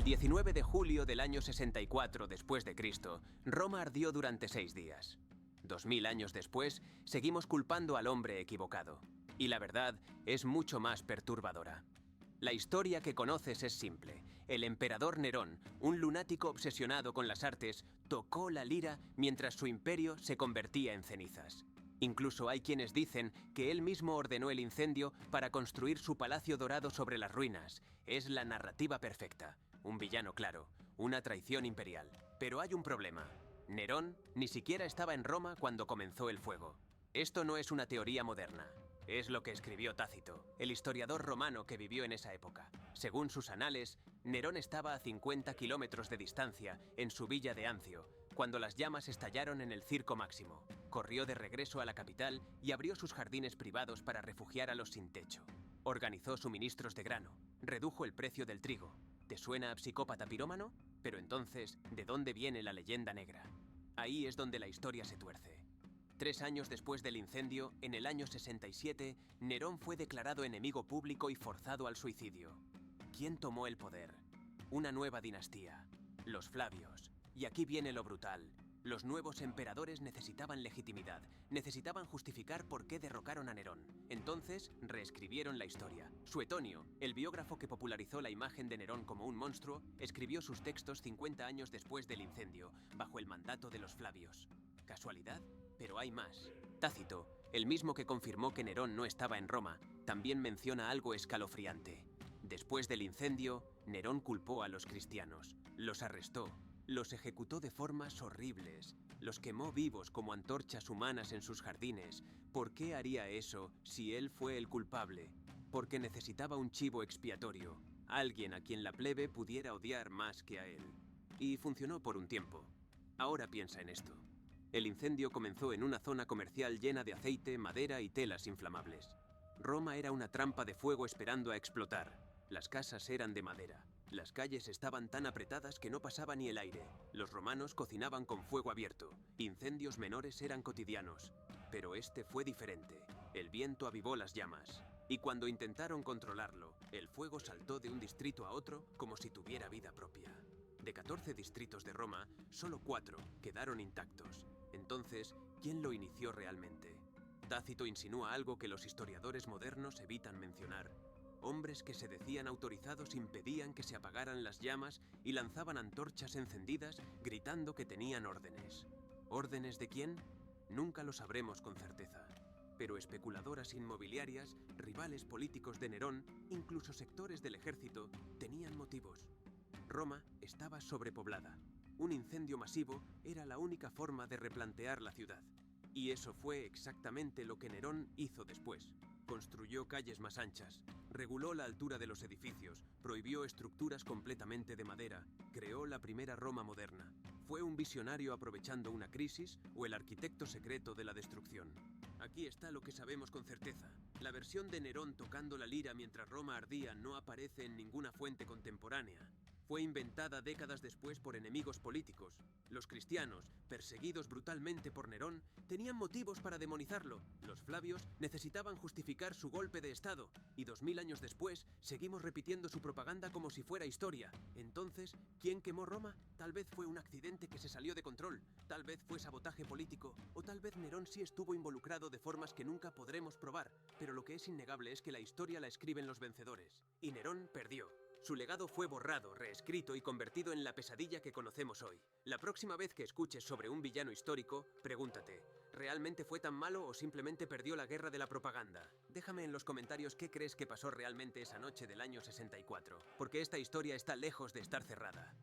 El 19 de julio del año 64 después de Cristo, Roma ardió durante 6 días. 2000 años después, seguimos culpando al hombre equivocado. Y la verdad es mucho más perturbadora. La historia que conoces es simple. El emperador Nerón, un lunático obsesionado con las artes, tocó la lira mientras su imperio se convertía en cenizas. Incluso hay quienes dicen que él mismo ordenó el incendio para construir su palacio dorado sobre las ruinas. Es la narrativa perfecta. Un villano claro, una traición imperial. Pero hay un problema. Nerón ni siquiera estaba en Roma cuando comenzó el fuego. Esto no es una teoría moderna. Es lo que escribió Tácito, el historiador romano que vivió en esa época. Según sus anales, Nerón estaba a 50 kilómetros de distancia, en su villa de Ancio, cuando las llamas estallaron en el Circo Máximo. Corrió de regreso a la capital y abrió sus jardines privados para refugiar a los sin techo. Organizó suministros de grano, redujo el precio del trigo. ¿Te suena a psicópata pirómano? Pero entonces, ¿de dónde viene la leyenda negra? Ahí es donde la historia se tuerce. 3 años después del incendio, en el año 67, Nerón fue declarado enemigo público y forzado al suicidio. ¿Quién tomó el poder? Una nueva dinastía, los Flavios. Y aquí viene lo brutal. Los nuevos emperadores necesitaban legitimidad, necesitaban justificar por qué derrocaron a Nerón. Entonces, reescribieron la historia. Suetonio, el biógrafo que popularizó la imagen de Nerón como un monstruo, escribió sus textos 50 años después del incendio, bajo el mandato de los Flavios. ¿Casualidad? Pero hay más. Tácito, el mismo que confirmó que Nerón no estaba en Roma, también menciona algo escalofriante. Después del incendio, Nerón culpó a los cristianos, los arrestó, los ejecutó de formas horribles, los quemó vivos como antorchas humanas en sus jardines. ¿Por qué haría eso si él fue el culpable? Porque necesitaba un chivo expiatorio, alguien a quien la plebe pudiera odiar más que a él. Y funcionó por un tiempo. Ahora piensa en esto. El incendio comenzó en una zona comercial llena de aceite, madera y telas inflamables. Roma era una trampa de fuego esperando a explotar. Las casas eran de madera. Las calles estaban tan apretadas que no pasaba ni el aire. Los romanos cocinaban con fuego abierto. Incendios menores eran cotidianos. Pero este fue diferente. El viento avivó las llamas. Y cuando intentaron controlarlo, el fuego saltó de un distrito a otro como si tuviera vida propia. De 14 distritos de Roma, solo 4 quedaron intactos. Entonces, ¿quién lo inició realmente? Tácito insinúa algo que los historiadores modernos evitan mencionar. Hombres que se decían autorizados impedían que se apagaran las llamas y lanzaban antorchas encendidas gritando que tenían órdenes. ¿Órdenes de quién? Nunca lo sabremos con certeza. Pero especuladoras inmobiliarias, rivales políticos de Nerón, incluso sectores del ejército, tenían motivos. Roma estaba sobrepoblada. Un incendio masivo era la única forma de replantear la ciudad. Y eso fue exactamente lo que Nerón hizo después. Construyó calles más anchas, reguló la altura de los edificios, prohibió estructuras completamente de madera, creó la primera Roma moderna. ¿Fue un visionario aprovechando una crisis o el arquitecto secreto de la destrucción? Aquí está lo que sabemos con certeza. La versión de Nerón tocando la lira mientras Roma ardía no aparece en ninguna fuente contemporánea. Fue inventada décadas después por enemigos políticos. Los cristianos, perseguidos brutalmente por Nerón, tenían motivos para demonizarlo. Los Flavios necesitaban justificar su golpe de estado. Y 2000 años después, seguimos repitiendo su propaganda como si fuera historia. Entonces, ¿quién quemó Roma? Tal vez fue un accidente que se salió de control. Tal vez fue sabotaje político. O tal vez Nerón sí estuvo involucrado de formas que nunca podremos probar. Pero lo que es innegable es que la historia la escriben los vencedores. Y Nerón perdió. Su legado fue borrado, reescrito y convertido en la pesadilla que conocemos hoy. La próxima vez que escuches sobre un villano histórico, pregúntate, ¿realmente fue tan malo o simplemente perdió la guerra de la propaganda? Déjame en los comentarios qué crees que pasó realmente esa noche del año 64, porque esta historia está lejos de estar cerrada.